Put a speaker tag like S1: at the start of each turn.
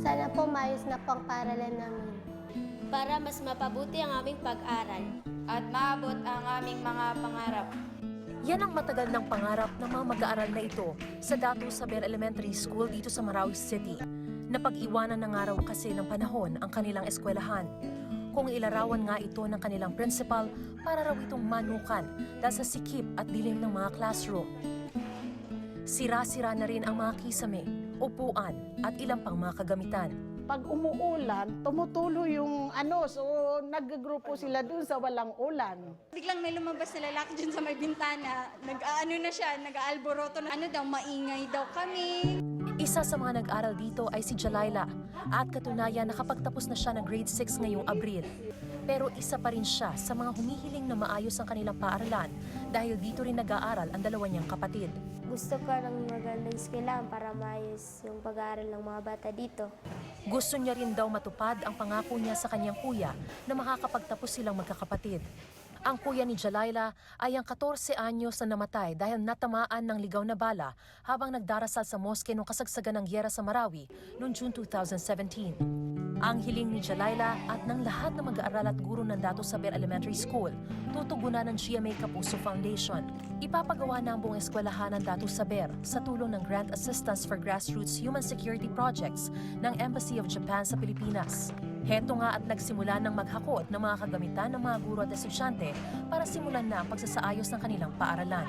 S1: Sana po maayos na po ang paaralan namin.
S2: Para mas mapabuti ang aming pag-aral
S3: at maabot ang aming mga pangarap.
S4: Yan ang matagal ng pangarap ng mga mag-aaral na ito sa Datu Saber Elementary School dito sa Marawi City. Napag-iwanan ng araw kasi ng panahon ang kanilang eskwelahan. Kung ilarawan nga ito ng kanilang principal para raw itong manukan dahil sa sikip at dilim ng mga classroom. Sira-sira na rin ang mga kisame, upuan at ilang pang mga kagamitan.
S5: Pag umuulan, tumutulo yung so naggagrupo sila dun sa walang ulan.
S6: Biglang may lumabas na lalaki dyan sa may bintana. Nag-aalboroto na. Maingay daw kami.
S4: Isa sa mga nag-aral dito ay si Jalaila at katunayan nakapagtapos na siya ng grade 6 ngayong Abril. Pero isa pa rin siya sa mga humihiling na maayos ang kanilang paaralan dahil dito rin nag-aaral ang dalawa niyang kapatid.
S1: Gusto ko ng magandang eskwelahan para maayos yung pag-aaral ng mga bata dito.
S4: Gusto niya rin daw matupad ang pangako niya sa kanyang kuya na makakapagtapos silang magkakapatid. Ang kuya ni Jalaila ay ang 14 anyos na namatay dahil natamaan ng ligaw na bala habang nagdarasal sa moske noong kasagsagan ng gyera sa Marawi noong June 2017. Ang hiling ni Jalaila at ng lahat ng mag-aaral at guro ng Datu Saber Elementary School, tutugunan ng GMA Kapuso Foundation. Ipapagawa na ang buong eskwelahan ng Datu Saber sa tulong ng Grant Assistance for Grassroots Human Security Projects ng Embassy of Japan sa Pilipinas. Heto nga at nagsimula ng maghakot ng mga kagamitan ng mga guro at estudyante para simulan na ang pagsasaayos ng kanilang paaralan.